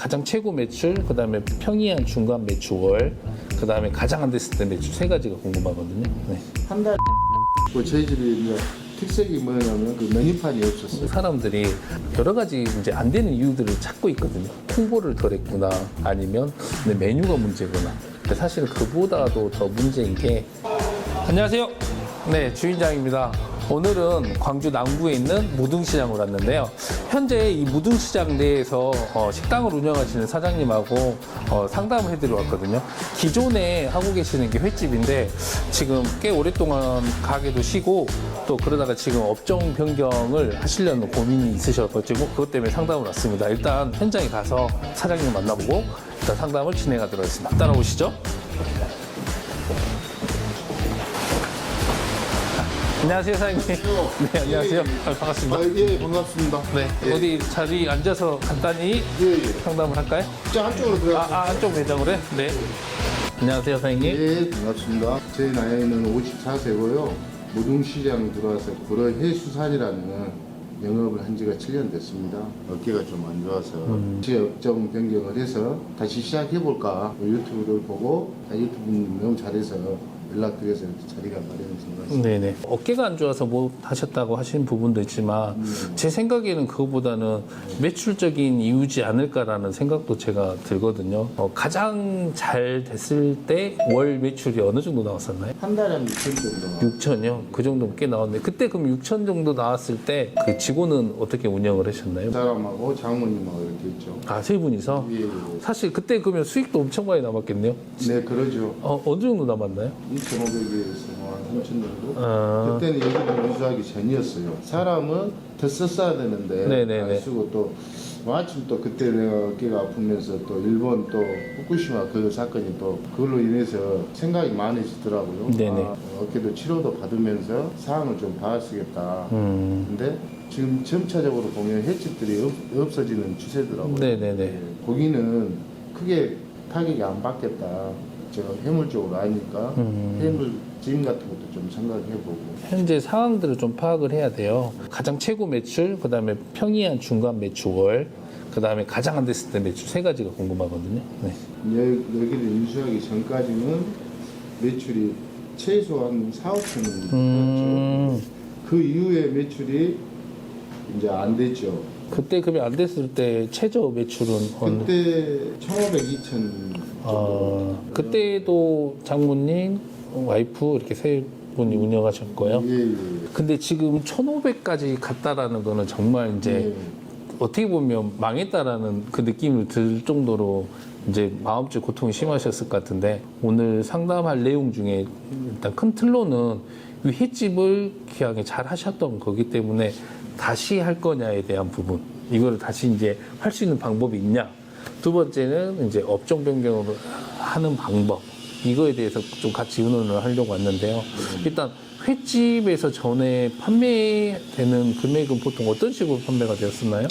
가장 최고 매출, 그 다음에 평이한 중간 매출월, 그 다음에 가장 안 됐을 때 매출 세 가지가 궁금하거든요. 네. 한 달 저희 집이 이제 특색이 뭐냐면 그 메뉴판이 없었어요. 사람들이 여러 가지 이제 안 되는 이유들을 찾고 있거든요. 홍보를 덜 했구나, 아니면 내 메뉴가 문제구나. 근데 사실 그보다도 더 문제인 게. 안녕하세요. 네, 주인장입니다. 오늘은 광주 남구에 있는 무등시장으로 왔는데요. 현재 이 무등시장 내에서 식당을 운영하시는 사장님하고 상담을 해드리러 왔거든요. 기존에 하고 계시는 게 횟집인데 지금 꽤 오랫동안 가게도 쉬고 또 그러다가 지금 업종 변경을 하시려는 고민이 있으셔가지고 그것 때문에 상담을 왔습니다. 일단 현장에 가서 사장님 만나보고 일단 상담을 진행하도록 하겠습니다. 따라오시죠. 안녕하세요, 사장님. 네, 안녕하세요. 반갑습니다. 예, 반갑습니다. 네, 예. 어디 자리 앉아서 간단히 예. 상담을 할까요? 자, 한쪽으로 들어가세요. 한쪽 매장으로 해? 네. 안녕하세요, 사장님. 예, 반갑습니다. 제 나이는 54세고요. 무등시장 들어와서 구로해수산이라는 영업을 한 지가 7년 됐습니다. 어깨가 좀 안 좋아서 지역적 변경을 해서 다시 시작해볼까 유튜브를 보고 유튜브는 너무 잘해서 연락드려서 이렇게 자리가 마련된 것 같습니다. 네네. 어깨가 안 좋아서 뭐 하셨다고 하시는 부분도 있지만 제 생각에는 그거보다는 매출적인 이유지 않을까라는 생각도 제가 들거든요. 가장 잘 됐을 때 월 매출이 어느 정도 나왔었나요? 한 달에 한 6천 정도. 6천이요? 그 정도면 꽤 나왔네요. 그때 그럼 6천 정도 나왔을 때 그 직원은 어떻게 운영을 하셨나요? 사람하고 장모님하고 이렇게 있죠. 아, 세 분이서? 예, 예. 사실 그때 그러면 수익도 엄청 많이 남았겠네요? 네, 그러죠. 어느 정도 남았나요? 2,500에서 한 3천 정도. 아. 그때는 여기를 인수하기 전이었어요. 사람은 더 썼어야 되는데 네네네. 안 쓰고 또 마침 또 그때 내가 어깨가 아프면서 또 일본 또 후쿠시마 그 사건이 또 그걸로 인해서 생각이 많아지더라고요. 네네. 어깨도 치료도 받으면서 사항을 좀 봐쓰겠다. 근데 지금 점차적으로 보면 횟집들이 없어지는 추세더라고요. 네네네. 예, 고기는 크게 타격이 안 받겠다. 제가 해물 쪽으로 아니까 해물 짐 같은 것도 좀 생각해보고. 현재 상황들을 좀 파악을 해야 돼요. 가장 최고 매출, 그 다음에 평이한 중간 매출월, 그 다음에 가장 안 됐을 때 매출 세 가지가 궁금하거든요. 네. 여기를 인수하기 전까지는 매출이 최소한 4, 5천 원. 그 이후에 매출이 이제 안 됐죠. 그때 금이 안 됐을 때 최저 매출은 그때 1,500, 2천 정도. 그때도 장모님, 와이프 이렇게 세 분이 운영하실 거예요. 예, 예. 근데 지금 1,500까지 갔다라는 거는 정말 이제 예. 어떻게 보면 망했다라는 그 느낌을 들 정도로 이제 마음적 고통이 심하셨을 것 같은데 오늘 상담할 내용 중에 일단 큰 틀로는 이 횟집을 기왕에 잘 하셨던 거기 때문에 다시 할 거냐에 대한 부분, 이거를 다시 이제 할 수 있는 방법이 있냐. 두 번째는 이제 업종 변경으로 하는 방법, 이거에 대해서 좀 같이 의논을 하려고 왔는데요. 일단 횟집에서 전에 판매되는 금액은 보통 어떤 식으로 판매가 되었었나요?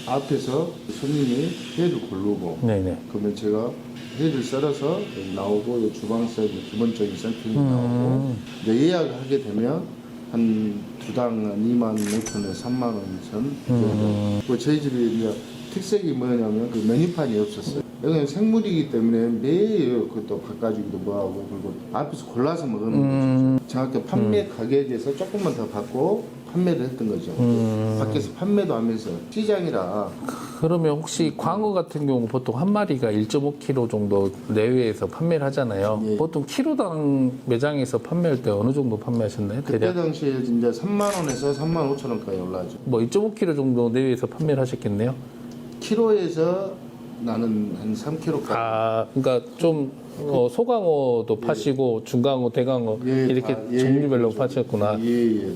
앞에서 손님이 회를 고르고 네네. 그러면 제가 회를 썰어서 여기 나오고 이 주방에서 기본적인 세팅이 나오고 이제 예약을 하게 되면 한 두당 25,000원에서 3만 원 선. 그 저희 집이 이제 특색이 뭐냐면 그 메뉴판이 없었어요. 여기는 생물이기 때문에 매일 그것도 바꿔주기도 뭐하고 그리고 앞에서 골라서 먹는 거죠. 정확히 판매 가격에서 조금만 더 받고 판매를 했던 거죠. 밖에서 판매도 하면서 시장이라. 그러면 혹시 광어 같은 경우 보통 한 마리가 1.5kg 정도 내외에서 판매를 하잖아요. 예. 보통 키로당 매장에서 판매할 때 어느 정도 판매하셨나요? 그때 대략? 당시에 이제 3만 원에서 3만 5천 원까지 올라죠. 뭐 1.5kg 정도 내외에서 판매를 하셨겠네요. 키로에서 나는 한 3kg까지. 그러니까 좀 소강어도 파시고 중강어, 대강어 이렇게 종류별로 그렇죠. 파셨구나. 예.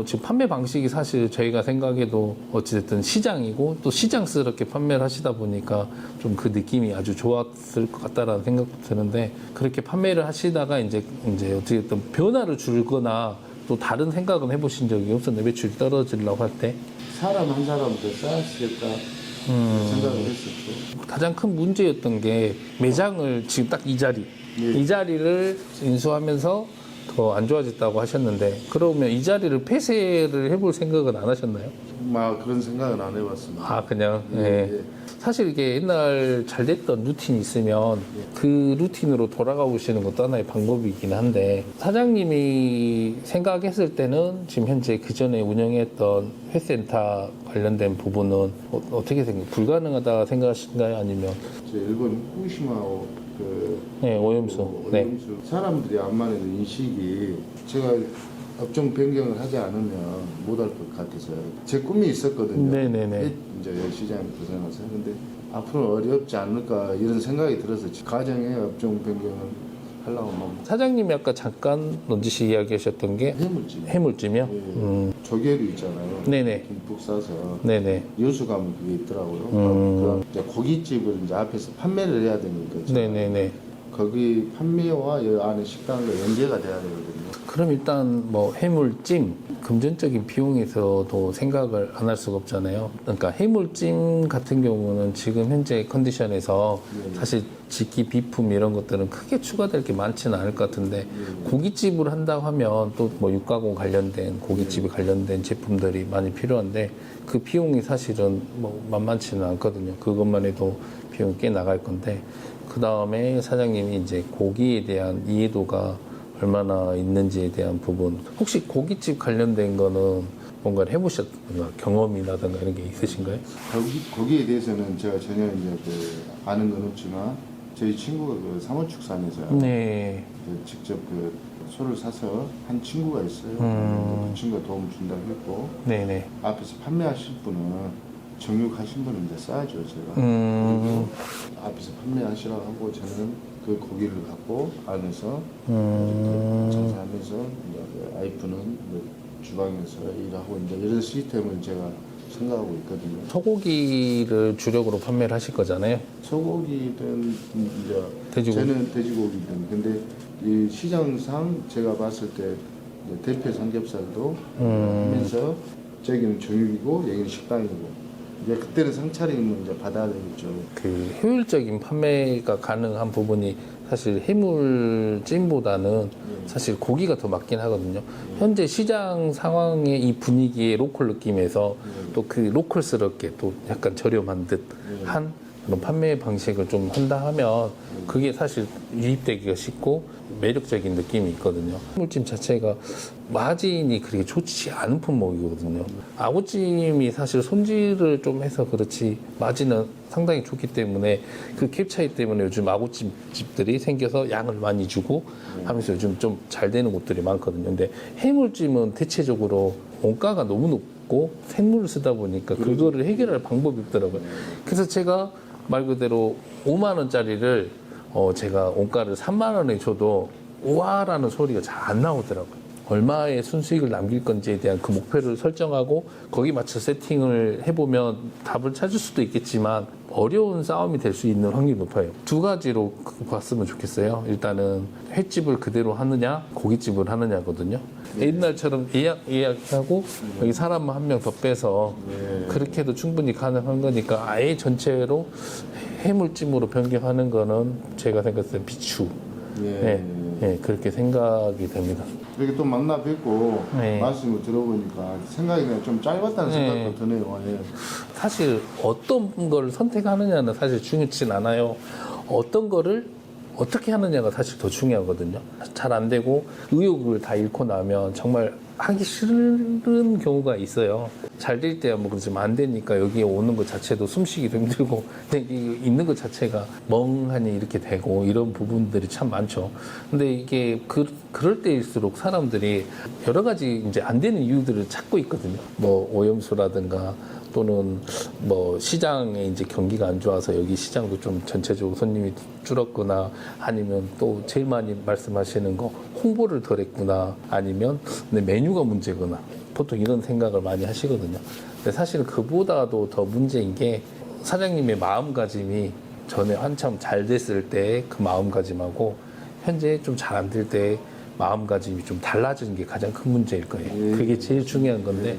지금 판매 방식이 사실 저희가 생각해도 어찌됐든 시장이고 또 시장스럽게 판매를 하시다 보니까 좀 그 느낌이 아주 좋았을 것 같다라는 생각도 드는데 그렇게 판매를 하시다가 이제 어찌됐든 변화를 줄거나 또 다른 생각은 해보신 적이 없었나요? 매출이 떨어지려고 할 때? 사람 한 사람 더 쌓았을까 생각을 했었죠. 가장 큰 문제였던 게 매장을 지금 딱 이 자리, 예. 이 자리를 인수하면서 더 안 좋아졌다고 하셨는데 그러면 이 자리를 폐쇄를 해볼 생각은 안 하셨나요? 그런 생각은 안 해봤습니다. 그냥 예. 사실 이게 옛날 잘 됐던 루틴이 있으면 그 루틴으로 돌아가보시는 것도 하나의 방법이긴 한데 사장님이 생각했을 때는 지금 현재 그 전에 운영했던 회센터 관련된 부분은 어떻게 생각해요? 불가능하다 생각하신가요? 아니면 제 일본 후쿠시마 네, 오염수. 네. 오염수 사람들이 암만의 인식이 제가 업종 변경을 하지 않으면 못 할 것 같아서요. 제 꿈이 있었거든요. 네네네. 이제 시장에 도전해서 근데 앞으로 어렵지 않을까 이런 생각이 들어서 가정의 업종 변경을 하려고 막 사장님이 아까 잠깐 넌지시 이야기하셨던 게 해물찜. 해물찜이요? 예. 조개류 있잖아요. 네네. 듬뿍 싸서 네네. 여수 가면 그게 있더라고요. 그럼 이제 고깃집을 이제 앞에서 판매를 해야 되니까 네네네. 거기 판매와 이 안에 식당과 연계가 돼야 되거든요. 그럼 일단 뭐 해물찜 금전적인 비용에서도 생각을 안 할 수가 없잖아요. 그러니까 해물찜 같은 경우는 지금 현재 컨디션에서 사실 직기 비품 이런 것들은 크게 추가될 게 많지는 않을 것 같은데 고깃집을 한다고 하면 또 뭐 육가공 관련된 고깃집에 관련된 제품들이 많이 필요한데 그 비용이 사실은 뭐 만만치는 않거든요. 그것만 해도 비용이 꽤 나갈 건데 그 다음에 사장님이 이제 고기에 대한 이해도가 얼마나 있는지에 대한 부분. 혹시 고깃집 관련된 거는 뭔가를 해보셨던가 경험이라든가 이런 게 있으신가요? 거기에 대해서는 제가 전혀 이제 아는 건 없지만 저희 친구가 그 사모축산에서 네. 직접 그 소를 사서 한 친구가 있어요. 그 친구가 도움 준다고 했고 네네. 앞에서 판매하실 분은 정육하신 분은 이제 싸죠 제가. 그리고 앞에서 판매하시라고 하고 저는 그 고기를 갖고 안에서 장사하면서 이제 그 와이프는 주방에서 일하고 이제 이런 시스템을 제가 생각하고 있거든요. 소고기를 주력으로 판매를 하실 거잖아요. 소고기든 이제 돼지고기. 저는 돼지고기든 근데 이 시장상 제가 봤을 때 이제 대표 삼겹살도 하면서 저기는 정육이고 여기는 식당이고 이제 그때는 상차림은 이제 받아야 되겠죠. 그 효율적인 판매가 가능한 부분이 사실 해물찜보다는 사실 고기가 더 맞긴 하거든요. 현재 시장 상황의 이 분위기의 로컬 느낌에서 또 그 로컬스럽게 또 약간 저렴한 듯한 그런 판매 방식을 좀 한다 하면 그게 사실 유입되기가 쉽고 매력적인 느낌이 있거든요. 해물찜 자체가 마진이 그렇게 좋지 않은 품목이거든요. 아구찜이 사실 손질을 좀 해서 그렇지 마진은 상당히 좋기 때문에 그 갭 차이 때문에 요즘 아구찜 집들이 생겨서 양을 많이 주고 하면서 요즘 좀 잘 되는 곳들이 많거든요. 근데 해물찜은 대체적으로 원가가 너무 높고 생물을 쓰다 보니까 그거를 해결할 방법이 없더라고요. 그래서 제가 말 그대로 5만 원짜리를 제가 원가를 3만 원에 줘도 우와라는 소리가 잘 안 나오더라고요. 얼마의 순수익을 남길 건지에 대한 그 목표를 설정하고 거기 맞춰 세팅을 해보면 답을 찾을 수도 있겠지만 어려운 싸움이 될 수 있는 확률이 높아요. 두 가지로 봤으면 좋겠어요. 일단은 횟집을 그대로 하느냐 고깃집을 하느냐거든요. 옛날처럼 예약하고 여기 사람 한 명 더 빼서 그렇게 해도 충분히 가능한 거니까 아예 전체로 해물찜으로 변경하는 거는 제가 생각했을 때 비추. 네, 그렇게 생각이 됩니다. 이렇게 또 만나 뵙고 네. 말씀을 들어보니까 생각이 그냥 좀 짧았다는 생각도 드네요. 예. 사실 어떤 걸 선택하느냐는 사실 중요치 않아요. 어떤 거를 어떻게 하느냐가 사실 더 중요하거든요. 잘 안 되고 의욕을 다 잃고 나면 정말 하기 싫은 경우가 있어요. 잘 될 때야 뭐 그렇지만 안 되니까 여기에 오는 것 자체도 숨쉬기도 힘들고 그냥 있는 것 자체가 멍하니 이렇게 되고 이런 부분들이 참 많죠. 근데 이게 그럴 때일수록 사람들이 여러 가지 이제 안 되는 이유들을 찾고 있거든요. 뭐 오염수라든가 또는 뭐 시장에 이제 경기가 안 좋아서 여기 시장도 좀 전체적으로 손님이 줄었거나 아니면 또 제일 많이 말씀하시는 거 홍보를 덜 했구나 아니면 메뉴가 문제거나 보통 이런 생각을 많이 하시거든요. 근데 사실 그보다도 더 문제인 게 사장님의 마음가짐이 전에 한참 잘 됐을 때 그 마음가짐하고 현재 좀 잘 안 될 때 마음가짐이 좀 달라지는 게 가장 큰 문제일 거예요. 그게 제일 중요한 건데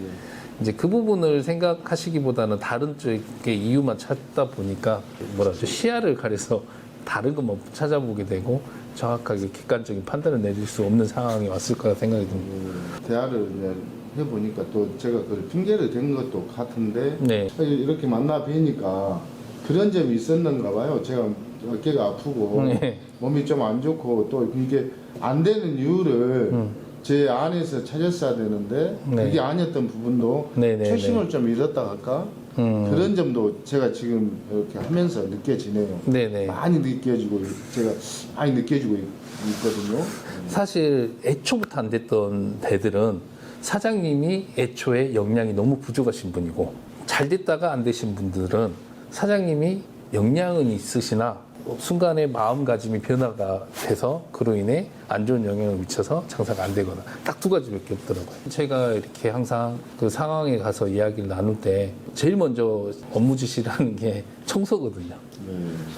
이제 그 부분을 생각하시기보다는 다른 쪽의 이유만 찾다 보니까 뭐라죠 시야를 가려서 다른 것만 찾아보게 되고 정확하게 객관적인 판단을 내릴 수 없는 상황이 왔을 거라 생각이 듭니다. 대화를 이제 해보니까 또 제가 그걸 핑계를 댄 것도 같은데 네. 이렇게 만나 뵈니까 그런 점이 있었는가 봐요. 제가 어깨가 아프고 네. 몸이 좀 안 좋고 또 이게 안 되는 이유를 제 안에서 찾았어야 되는데 네. 그게 아니었던 부분도 네네네. 초심을 좀 잃었다 할까? 그런 점도 제가 지금 이렇게 하면서 느껴지네요. 네네. 많이 느껴지고 제가 많이 느껴지고 있거든요. 사실 애초부터 안 됐던 데들은 사장님이 애초에 역량이 너무 부족하신 분이고, 잘 됐다가 안 되신 분들은 사장님이 역량은 있으시나 순간에 마음가짐이 변화가 돼서 그로 인해 안 좋은 영향을 미쳐서 장사가 안 되거나, 딱 두 가지밖에 없더라고요. 제가 이렇게 항상 그 상황에 가서 이야기를 나눌 때 제일 먼저 업무 지시를 하는 게 청소거든요.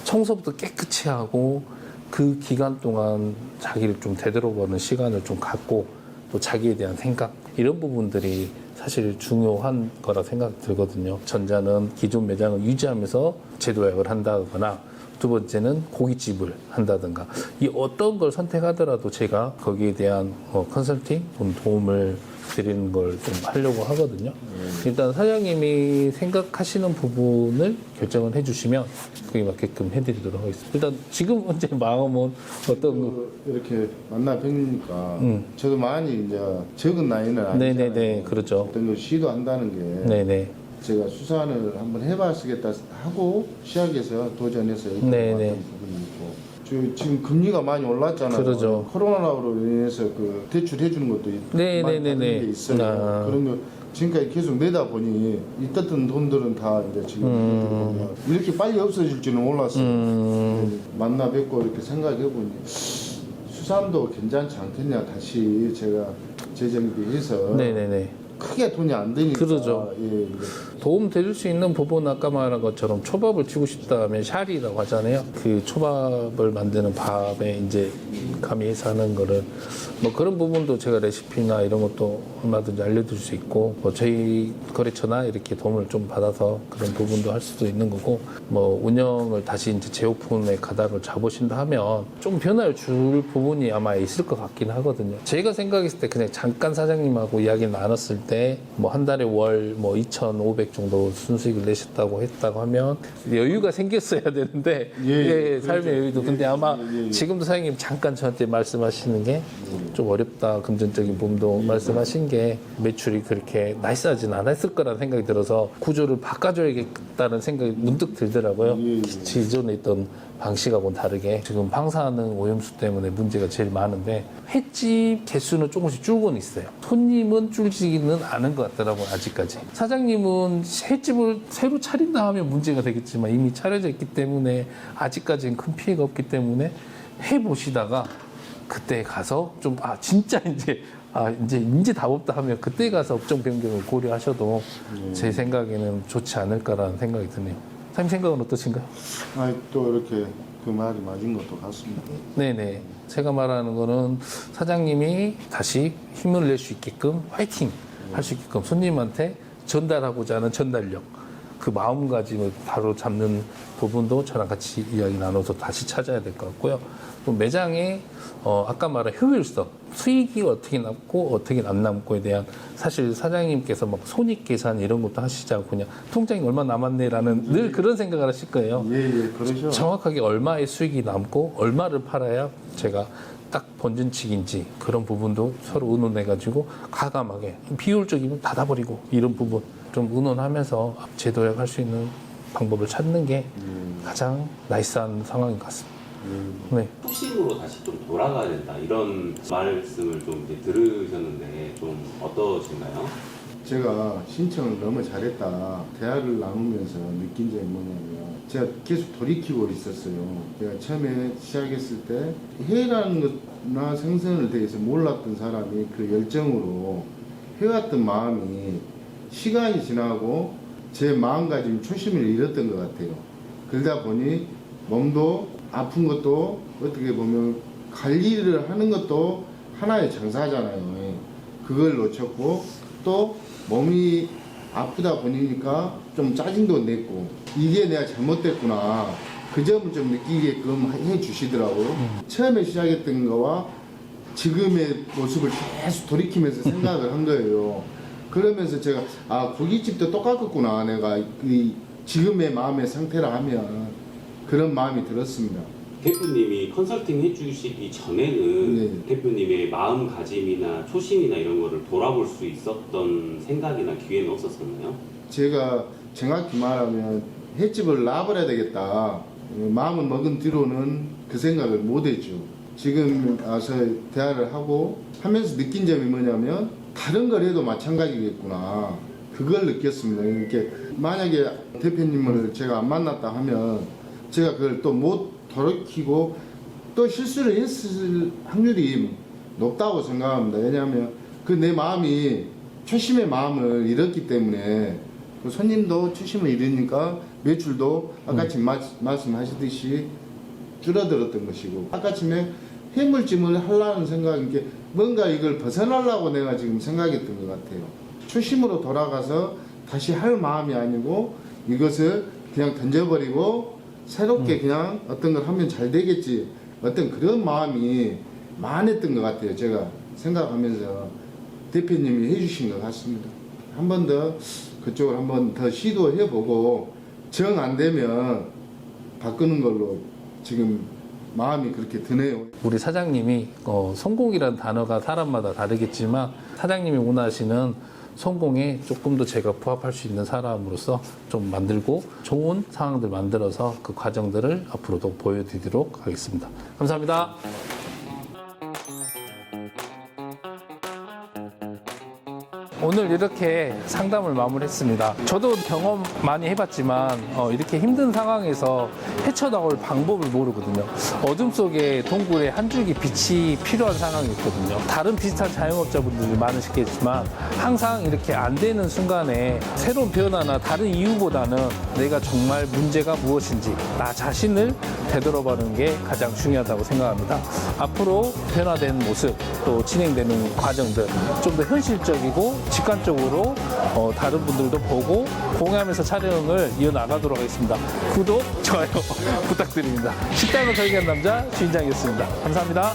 청소부터 깨끗이 하고 그 기간 동안 자기를 좀 되돌아보는 시간을 좀 갖고 또 자기에 대한 생각, 이런 부분들이 사실 중요한 거라 생각이 들거든요. 전자는 기존 매장을 유지하면서 재도약을 한다거나, 두 번째는 고깃집을 한다든가, 이 어떤 걸 선택하더라도 제가 거기에 대한 컨설팅, 도움을 드리는 걸 좀 하려고 하거든요. 일단 사장님이 생각하시는 부분을 결정을 해주시면 그에 맞게끔 해드리도록 하겠습니다. 일단 지금 현재 마음은 어떤 거? 이렇게 만나 뵈니까 저도 많이 이제 적은 나이는 아니잖아요. 네네네, 그렇죠. 어떤 걸 시도한다는 게 네네. 제가 수산을 한번 해봐야겠다 하고 시작해서 도전해서 이렇게 네네. 왔던 부분이 있고, 지금 금리가 많이 올랐잖아요. 그러죠. 코로나로 인해서 그 대출해주는 것도 많이 네네네네. 다른 게 있어요. 아. 그런 거 지금까지 계속 내다 보니 있었던 돈들은 다 이제 지금 이렇게 빨리 없어질 줄은 몰랐어요. 만나 뵙고 이렇게 생각해 보니 수산도 괜찮지 않겠냐, 다시 제가 재정비해서 네네네. 크게 돈이 안 드니까. 그러죠. 예, 도움 드릴 수 있는 부분, 아까 말한 것처럼 초밥을 치고 싶다면 샤리라고 하잖아요. 그 초밥을 만드는 밥에 이제 가미해서 하는 거를, 뭐 그런 부분도 제가 레시피나 이런 것도 얼마든지 알려드릴 수 있고, 뭐 저희 거래처나 이렇게 도움을 좀 받아서 그런 부분도 할 수도 있는 거고, 뭐 운영을 다시 이제 재오픈의 가닥을 잡으신다 하면 좀 변화를 줄 부분이 아마 있을 것 같긴 하거든요. 제가 생각했을 때 그냥 잠깐 사장님하고 이야기 나눴을 때 뭐 한 달에 월 뭐 2,500 정도 순수익을 내셨다고 했다고 하면 여유가 생겼어야 되는데, 예, 삶의 그렇죠. 여유도. 근데 예, 아마 예, 예. 지금도 사장님 잠깐 저한테 말씀하시는 게 좀 어렵다, 금전적인 부분도 말씀하신 게 매출이 그렇게 나이스하진 않았을 거라는 생각이 들어서 구조를 바꿔줘야겠다는 생각이 문득 들더라고요. 예, 예. 기존에 있던 방식하고는 다르게 지금 방사능 오염수 때문에 문제가 제일 많은데, 횟집 개수는 조금씩 줄고는 있어요. 손님은 줄지는 않은 것 같더라고요, 아직까지. 사장님은 횟집을 새로 차린다 하면 문제가 되겠지만 이미 차려져 있기 때문에 아직까지는 큰 피해가 없기 때문에 해보시다가 그때 가서 좀 진짜 이제 답 없다 하면 그때 가서 업종 변경을 고려하셔도 제 생각에는 좋지 않을까라는 생각이 드네요. 사장님 생각은 어떠신가요? 또 이렇게 그 말이 맞은 것도 같습니다. 네네. 제가 말하는 거는 사장님이 다시 힘을 낼 수 있게끔, 화이팅 할 수 있게끔 손님한테 전달하고자 하는 전달력, 그 마음가짐을 바로 잡는 부분도 저랑 같이 이야기 나눠서 다시 찾아야 될 것 같고요. 또 매장의 아까 말한 효율성, 수익이 어떻게 남고 어떻게 안 남고에 대한, 사실 사장님께서 막 손익 계산 이런 것도 하시지 않고 그냥 통장이 얼마 남았네라는 늘 그런 생각을 하실 거예요. 예, 그러죠. 정확하게 얼마의 수익이 남고 얼마를 팔아야 제가 딱 본전치기인지, 그런 부분도 서로 의논해가지고 과감하게, 비효율적이면 닫아버리고, 이런 부분 좀 의논하면서 재도약할 수 있는 방법을 찾는 게 가장 나이스한 상황인 것 같습니다. 네. 초심으로 다시 좀 돌아가야 된다, 이런 말씀을 좀 이제 들으셨는데 좀 어떠신가요? 제가 신청을 너무 잘했다. 대학을 나누면서 느낀 점이 뭐냐면, 제가 계속 돌이키고 있었어요. 제가 처음에 시작했을 때 회라는 것나 생선을 대해서 몰랐던 사람이 그 열정으로 해왔던 마음이 시간이 지나고 제 마음가짐, 초심을 잃었던 것 같아요. 그러다 보니 몸도 아픈 것도 어떻게 보면 관리를 하는 것도 하나의 장사잖아요. 그걸 놓쳤고, 또 몸이 아프다 보니까 좀 짜증도 냈고, 이게 내가 잘못됐구나, 그 점을 좀 느끼게끔 해 주시더라고요. 처음에 시작했던 거와 지금의 모습을 계속 돌이키면서 생각을 한 거예요. 그러면서 제가 고깃집도 똑같겠구나, 내가 이 지금의 마음의 상태라 하면 그런 마음이 들었습니다. 대표님이 컨설팅 해주시기 전에는 네. 대표님의 마음가짐이나 초심이나 이런 거를 돌아볼 수 있었던 생각이나 기회는 없었었나요? 제가 정확히 말하면 횟집을 놔버려야 되겠다. 마음을 먹은 뒤로는 그 생각을 못 했죠. 지금 와서 대화를 하고 하면서 느낀 점이 뭐냐면 다른 걸 해도 마찬가지겠구나. 그걸 느꼈습니다. 이렇게 만약에 대표님을 제가 안 만났다 하면 제가 그걸 또 못 돌이키고 또 실수를 했을 확률이 높다고 생각합니다. 왜냐하면 그 내 마음이 초심의 마음을 잃었기 때문에 그 손님도 초심을 잃으니까 매출도 아까 지금 말씀하시듯이 줄어들었던 것이고 아까 전에 해물찜을 하려는 생각인 게 뭔가 이걸 벗어나려고 내가 지금 생각했던 것 같아요. 초심으로 돌아가서 다시 할 마음이 아니고 이것을 그냥 던져버리고 새롭게 그냥 어떤 걸 하면 잘 되겠지 어떤 그런 마음이 많았던 것 같아요. 제가 생각하면서 대표님이 해주신 것 같습니다. 한 번 더 그쪽을 한 번 더 시도해보고 정 안 되면 바꾸는 걸로 지금 마음이 그렇게 드네요. 우리 사장님이 성공이라는 단어가 사람마다 다르겠지만 사장님이 원하시는 성공에 조금 더 제가 부합할 수 있는 사람으로서 좀 만들고 좋은 상황들 만들어서 그 과정들을 앞으로도 보여드리도록 하겠습니다. 감사합니다. 오늘 이렇게 상담을 마무리했습니다. 저도 경험 많이 해봤지만 이렇게 힘든 상황에서 헤쳐나올 방법을 모르거든요. 어둠 속에 동굴에 한 줄기 빛이 필요한 상황이었거든요. 다른 비슷한 자영업자분들이 많으시겠지만 항상 이렇게 안 되는 순간에 새로운 변화나 다른 이유보다는 내가 정말 문제가 무엇인지 나 자신을 되돌아보는 게 가장 중요하다고 생각합니다. 앞으로 변화된 모습 또 진행되는 과정들 좀 더 현실적이고 직관적으로 다른 분들도 보고 공유하면서 촬영을 이어나가도록 하겠습니다. 구독, 좋아요 부탁드립니다. 식당을 설계한 남자 주인장이었습니다. 감사합니다.